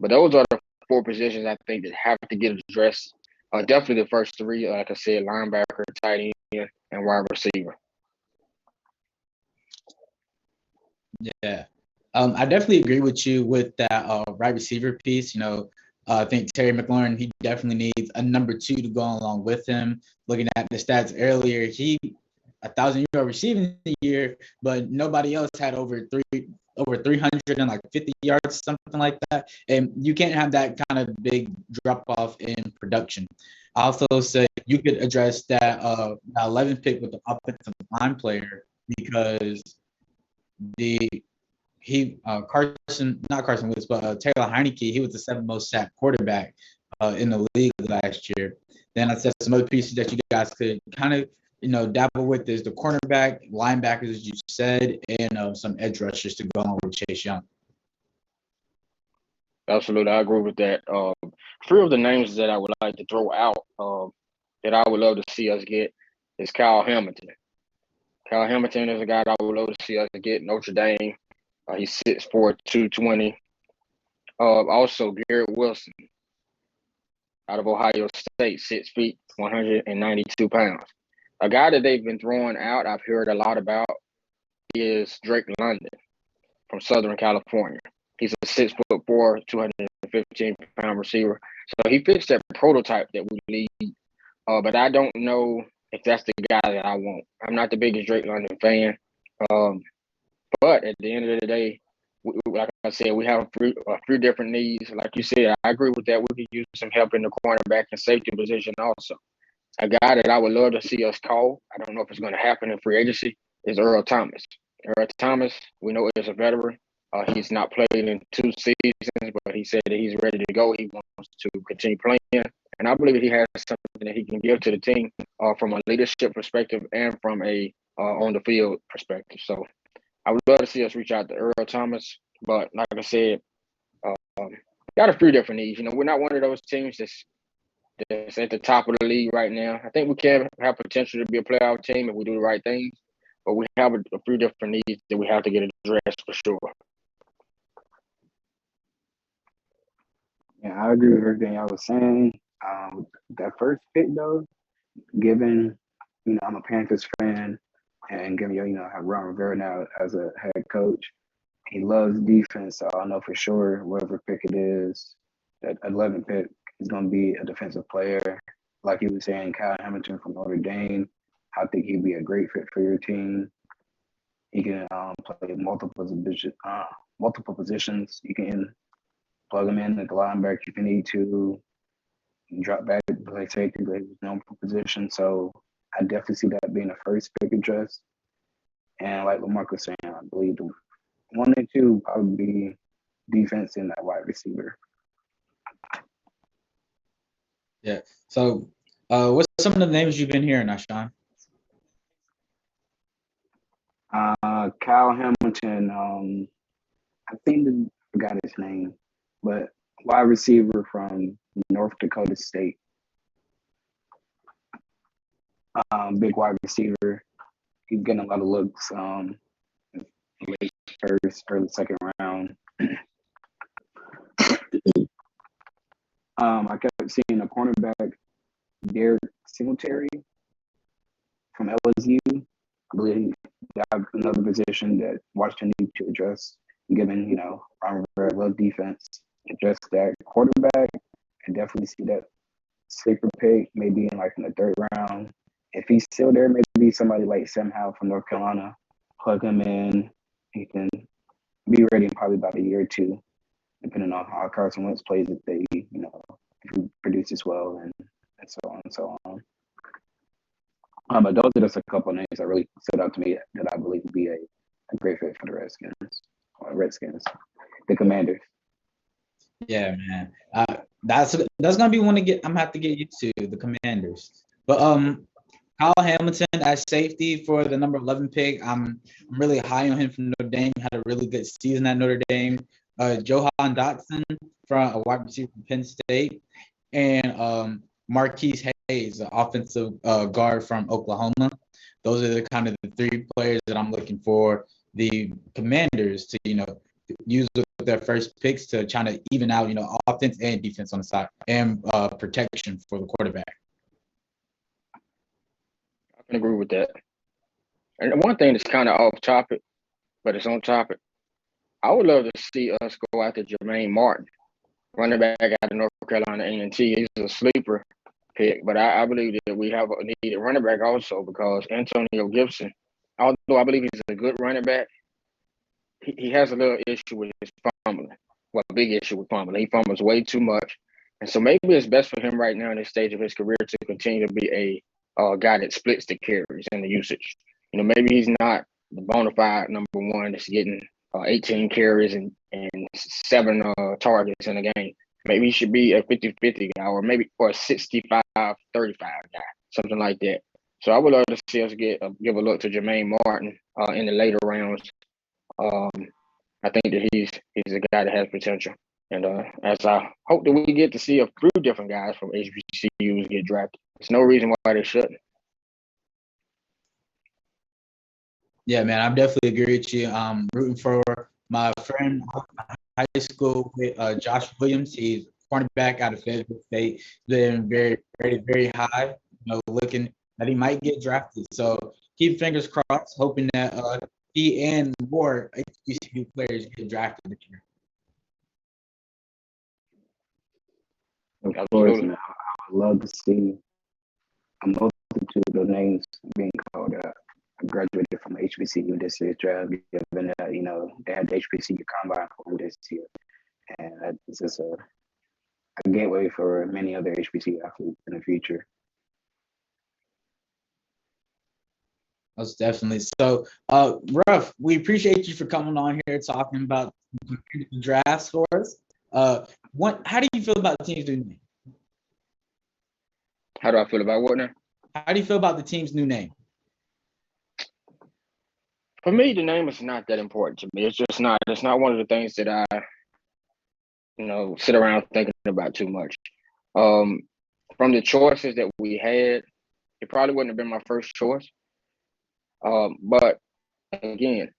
But those are the 4 positions I think that have to get addressed. Definitely the first 3, like I said, linebacker, tight end, and wide receiver. Yeah. I definitely agree with you with that right receiver piece. I think Terry McLaurin, he definitely needs a number 2 to go along with him. Looking at the stats earlier, he 1,000-yard receiving the year, but nobody else had over 350 yards, something like that. And you can't have that kind of big drop off in production. I also say you could address that 11th pick with the offensive line player because not Carson Wentz, but Taylor Heineke, he was the 7th most sacked quarterback in the league last year. Then I said some other pieces that you guys could kind of dabble with is the cornerback, linebackers, as you said, and some edge rushers to go on with Chase Young. Absolutely, I agree with that. 3 of the names that I would like to throw out that I would love to see us get is Kyle Hamilton. Kyle Hamilton is a guy that I would love to see us get. Notre Dame. He's 6'4", 220. Also, Garrett Wilson out of Ohio State, 6 feet, 192 pounds. A guy that they've been throwing out, I've heard a lot about, is Drake London from Southern California. He's a 6'4", 215-pound receiver. So he fits that prototype that we need. But I don't know if that's the guy that I want. I'm not the biggest Drake London fan. But at the end of the day, like I said, we have a few different needs. Like you said, I agree with that. We could use some help in the cornerback and safety position also. A guy that I would love to see us call, I don't know if it's going to happen in free agency, is Earl Thomas. Earl Thomas, we know is a veteran. He's not played in 2 seasons, but he said that he's ready to go. He wants to continue playing. And I believe he has something that he can give to the team from a leadership perspective and from a on-the-field perspective. So I would love to see us reach out to Earl Thomas. But like I said, got a few different needs. We're not one of those teams that's at the top of the league right now. I think we can have potential to be a playoff team if we do the right things. But we have a few different needs that we have to get addressed for sure. Yeah, I agree with everything I was saying. That first pick, though, given, I'm a Panthers fan, and given, have Ron Rivera now as a head coach, he loves defense, so I know for sure whatever pick it is, that 11th pick is going to be a defensive player. Like you were saying, Kyle Hamilton from Notre Dame, I think he'd be a great fit for your team. He can play multiple positions. You can plug him in at the linebacker if you need to. Drop back, play safety, play his known position. So I definitely see that being the first pick address. And like what Mark was saying, I believe the 1 and 2 probably be defense and that wide receiver. Yeah. So what's some of the names you've been hearing, Ashan? Kyle Hamilton, I think I forgot his name, but wide receiver from North Dakota State. Big wide receiver. He's getting a lot of looks late first, early second round. I kept seeing a cornerback, Derek Singletary from LSU. I believe that's another position that Washington needs to address, given, Ron Rivera loves defense. Address that quarterback and definitely see that sleeper pick, maybe in the 3rd round. If he's still there, maybe somebody like Sam Howell from North Carolina, plug him in. He can be ready in probably about a year or 2, depending on how Carson Wentz plays, if they, if he produces well and so on and so on. But those are just a couple of names that really stood out to me that I believe would be a great fit for the Redskins, the Commanders. Yeah, man. That's gonna be one to get. I'm gonna have to get used to the Commanders. But Kyle Hamilton as safety for the number 11 pick. I'm really high on him from Notre Dame. Had a really good season at Notre Dame. Johan Dotson from a wide receiver from Penn State, and Marquise Hayes, the offensive guard from Oklahoma. Those are the kind of the three players that I'm looking for the Commanders to use with their first picks to try to even out offense and defense on the side and protection for the quarterback. I can agree with that. And one thing that's kind of off topic, but it's on topic. I would love to see us go after Jermaine Martin, running back out of North Carolina A&T. He's a sleeper pick, but I believe that we have a needed running back also because Antonio Gibson, although I believe he's a good running back, he has a little issue with his fumbling. Well, a big issue with fumbling. He fumbles way too much. And so maybe it's best for him right now in this stage of his career to continue to be a guy that splits the carries and the usage. Maybe he's not the bona fide number one that's getting 18 carries and 7 targets in a game. Maybe he should be a 50-50 guy or a 65-35 guy, something like that. So I would love to see us give a look to Jermaine Martin in the later rounds. I think that he's a guy that has potential. And as I hope that we get to see a few different guys from HBCUs get drafted. There's no reason why they shouldn't. Yeah, man, I definitely agree with you. Rooting for my friend high school with Josh Williams. He's cornerback out of Fayetteville State. Been very, very, very high. Looking that he might get drafted. So keep fingers crossed, hoping that he and more HBCU players get drafted this year. Of course, man, I would love to see a multitude of names being called up. I graduated from HBCU this year's draft, given that, they had the HBCU combine for this year. And it's just a gateway for many other HBCU athletes in the future. Most definitely. So, Ruff, we appreciate you for coming on here talking about the drafts for us. How do you feel about the team's new name? How do I feel about what now? How do you feel about the team's new name? For me, the name is not that important to me. It's just not. It's not one of the things that I, sit around thinking about too much. From the choices that we had, it probably wouldn't have been my first choice. But again,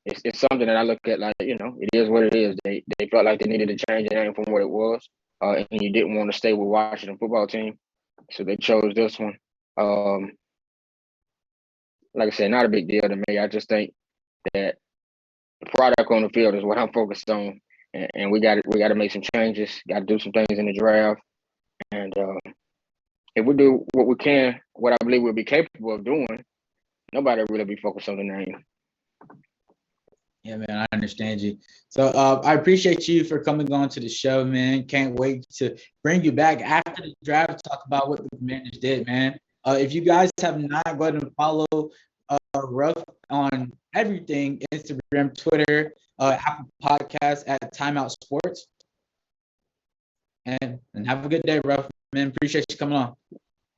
it's something that I look at like, it is what it is. They felt like they needed to change the name from what it was, and you didn't want to stay with Washington football team, so they chose this one. Like I said, not a big deal to me. I just think that the product on the field is what I'm focused on, and we got to make some changes. Got to do some things in the draft, and if we do what we can, what I believe we'll be capable of doing, nobody will really be focused on the name. Yeah, man, I understand you. So I appreciate you for coming on to the show, man. Can't wait to bring you back after the draft to talk about what the Commanders did, man. If you guys have not, go ahead and follow Ruff on everything, Instagram, Twitter, Apple Podcasts at Timeout Sports. And have a good day, Ruff, man. Appreciate you coming on.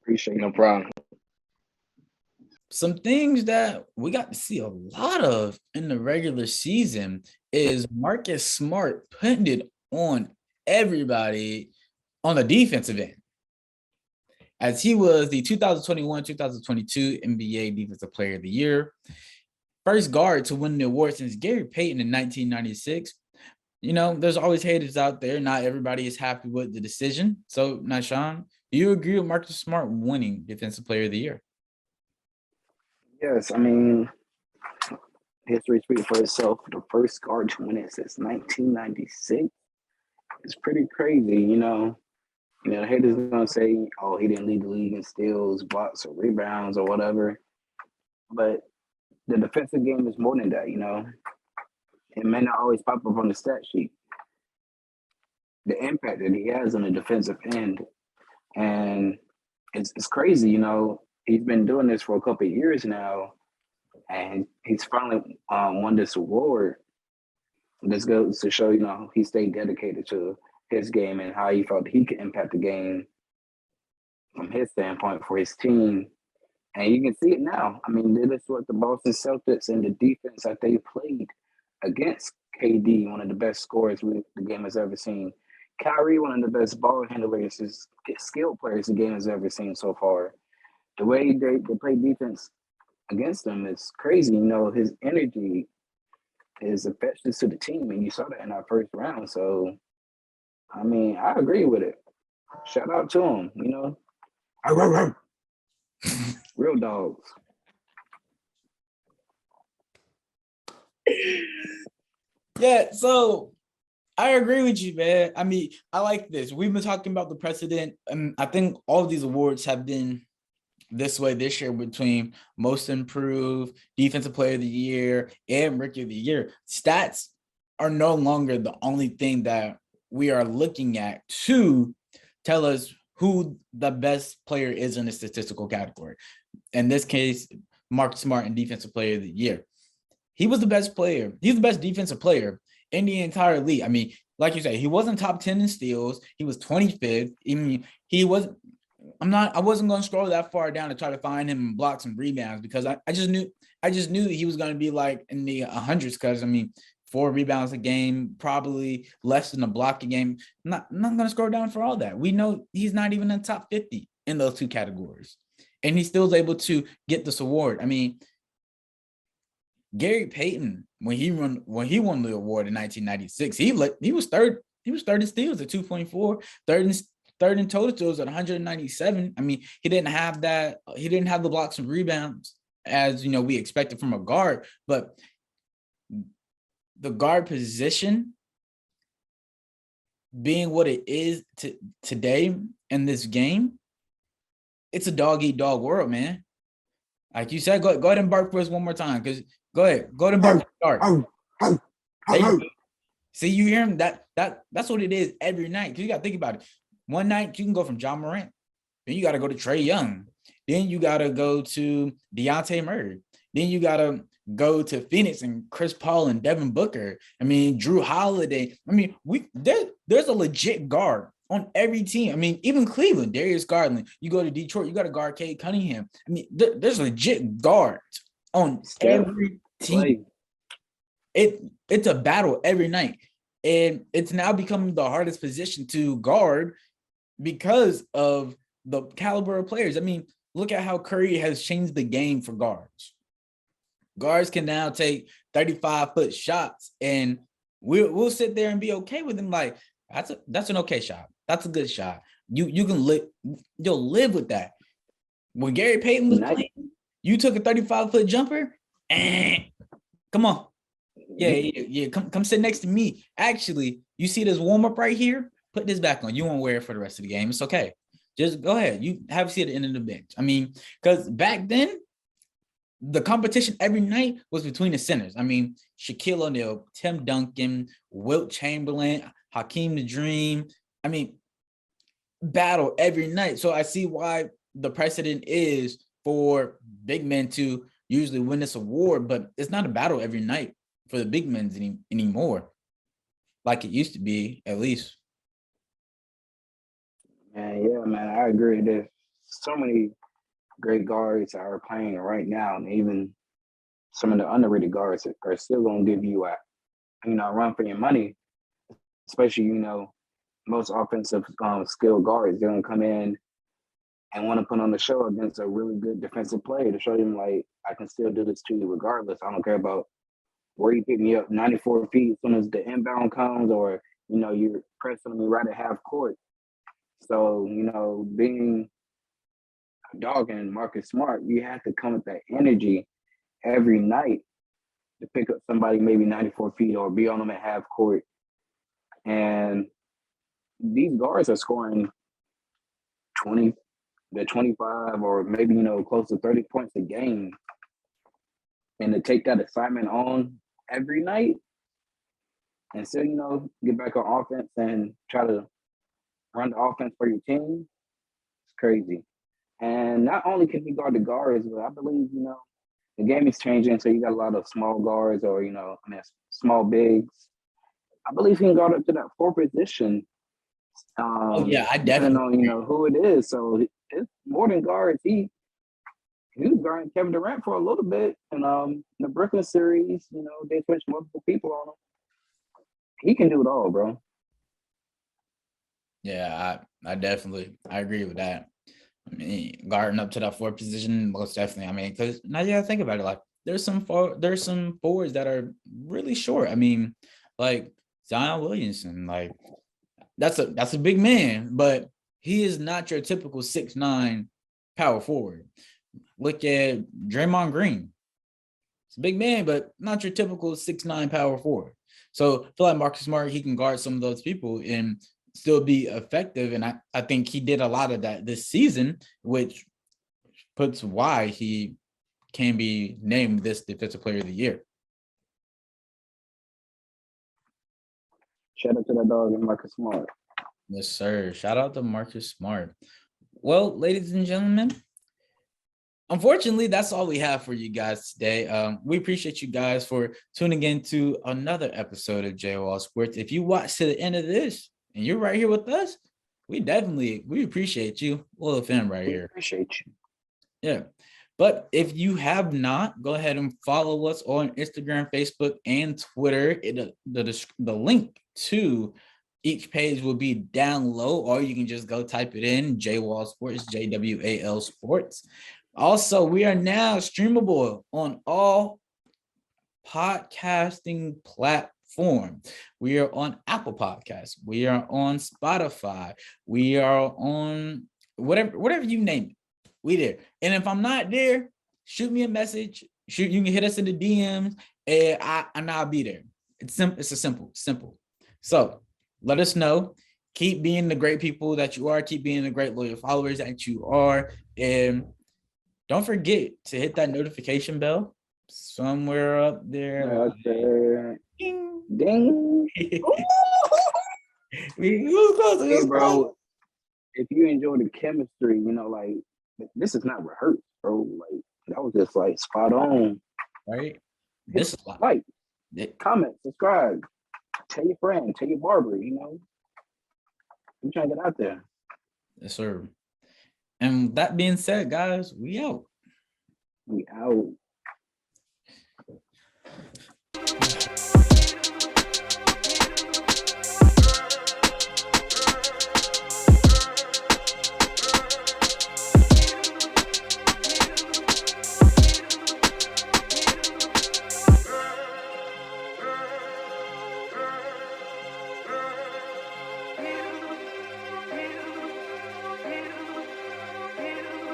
Appreciate it. No problem. Some things that we got to see a lot of in the regular season is Marcus Smart putting it on everybody on the defensive end, as he was the 2021-2022 NBA Defensive Player of the Year, first guard to win the award since Gary Payton in 1996. There's always haters out there. Not everybody is happy with the decision. So, Nashawn, do you agree with Marcus Smart winning Defensive Player of the Year? Yes, history speaks for itself. The first guard to win it since 1996. It's pretty crazy, haters gonna say, "Oh, he didn't lead the league in steals, blocks, or rebounds, or whatever." But the defensive game is more than that, It may not always pop up on the stat sheet. The impact that he has on the defensive end, and it's crazy, He's been doing this for a couple of years now, and he's finally won this award. This goes to show, he stayed dedicated to his game and how he felt he could impact the game from his standpoint for his team. And you can see it now. I mean, this is what the Boston Celtics and the defense that they played against KD, one of the best scorers the game has ever seen. Kyrie, one of the best ball handlers, skill players the game has ever seen so far. The way they play defense against him is crazy. You know, his energy is infectious to the team, and you saw that in our first round. So, I mean, I agree with it. Shout out to him, you know. Real dogs. Yeah, so I agree with you, man. I mean, I like this. We've been talking about the precedent, and I think all of these awards have been this way this year between most improved, defensive player of the year, and rookie of the year. Stats are no longer the only thing that we are looking at to tell us who the best player is in a statistical category. In this case, Marcus Smart and defensive player of the year. He was the best player. He's the best defensive player in the entire league. I mean, like you said, he wasn't top 10 in steals. He was 25th. I mean, I wasn't going to scroll that far down to try to find him in blocks and rebounds because I just knew that he was going to be like in the hundreds because, I mean, 4 rebounds a game, probably less than a block a game. I'm not going to scroll down for all that. We know he's not even in the top 50 in those two categories. And he still was able to get this award. I mean, Gary Payton, when he won the award in 1996, he was third. He was third in steals at 2.4, third in total steals at 197. I mean, he didn't have that. He didn't have the blocks and rebounds as we expected from a guard. But the guard position being what it is today in this game, it's a dog-eat-dog world, man. Like you said, go ahead and bark for us one more time, because go ahead and bark. See, you hear him? That's what it is every night. Because you got to think about it. One night you can go from John Morant, then you got to go to Trae Young, then you got to go to Dejounte Murray, then you got to go to Phoenix and Chris Paul and Devin Booker. I mean, Drew Holiday. I mean, there's a legit guard on every team. I mean, even Cleveland, Darius Garland. You go to Detroit, you got to guard Cade Cunningham. I mean, there's legit guards on every team. It's a battle every night. And it's now becoming the hardest position to guard because of the caliber of players. I mean, look at how Curry has changed the game for guards. Guards can now take 35-foot shots, and we'll sit there and be okay with them. Like, that's an okay shot. That's a good shot. You'll live with that. When Gary Payton was playing, you took a 35-foot jumper, and come on. Yeah. Come sit next to me. Actually, you see this warm-up right here? Put this back on. You won't wear it for the rest of the game. It's okay. Just go ahead. You have a seat at the end of the bench. I mean, because back then, the competition every night was between the centers. I mean, Shaquille O'Neal, Tim Duncan, Wilt Chamberlain, Hakeem the Dream. I mean, battle every night. So I see why the precedent is for big men to usually win this award, but it's not a battle every night for the big men anymore, like it used to be, at least. Man, I agree. There's so many great guards that are playing right now, and even some of the underrated guards are still going to give you a run for your money, especially most offensive skilled guards. They're going to come in and want to put on the show against a really good defensive player to show them, like, I can still do this to you regardless. I don't care about where you pick me up 94 feet as soon as the inbound comes, or you're pressing me right at half court. So being a dog and Marcus Smart, you have to come with that energy every night to pick up somebody maybe 94 feet or be on them at half court. And these guards are scoring 20 to 25 or maybe close to 30 points a game. And to take that assignment on every night and still, get back on offense and try to run the offense for your team, it's crazy. And not only can he guard the guards, but I believe, the game is changing. So you got a lot of small guards or, small bigs. I believe he can guard up to that 4 position Oh yeah, I Depending definitely. on who it is. So it's more than guards. He was guarding Kevin Durant for a little bit, and the Brooklyn series, they switched multiple people on him. He can do it all, bro. Yeah, I agree with that. I mean, guarding up to that fourth position, most definitely. I mean, because now you gotta think about it. Like, there's some forwards that are really short. I mean, like Zion Williamson, like that's a big man, but he is not your typical 6'9" power forward. Look at Draymond Green. It's a big man, but not your typical 6'9" power forward. So I feel like Marcus Smart, he can guard some of those people and still be effective. And I think he did a lot of that this season, which puts why he can be named this Defensive Player of the Year. Shout out to that dog and Marcus Smart. Yes, sir. Shout out to Marcus Smart. Well, ladies and gentlemen, unfortunately, that's all we have for you guys today. We appreciate you guys for tuning in to another episode of JWall Sports. If you watch to the end of this and you're right here with us, we appreciate you. Little fan right here. Appreciate you. Yeah. But if you have not, go ahead and follow us on Instagram, Facebook, and Twitter. The link to each page will be down low, or you can just go type it in, JWall Sports, JWAL Sports. Also, we are now streamable on all podcasting platforms. We are on Apple Podcasts. We are on Spotify. We are on whatever you name it. We there. And if I'm not there, shoot me a message. You can hit us in the DMs, and I'll be there. It's simple. It's a simple. So let us know. Keep being the great people that you are. Keep being the great loyal followers that you are. And don't forget to hit that notification bell somewhere up there. Ding. Ding. Hey, bro, if you enjoy the chemistry, like, this is not rehearsed, bro. Like, that was just like spot on. Right? This is like, comment, subscribe, tell your friend, tell your barber, I'm trying to get out there. Yes, sir. And that being said, guys, we out. We out.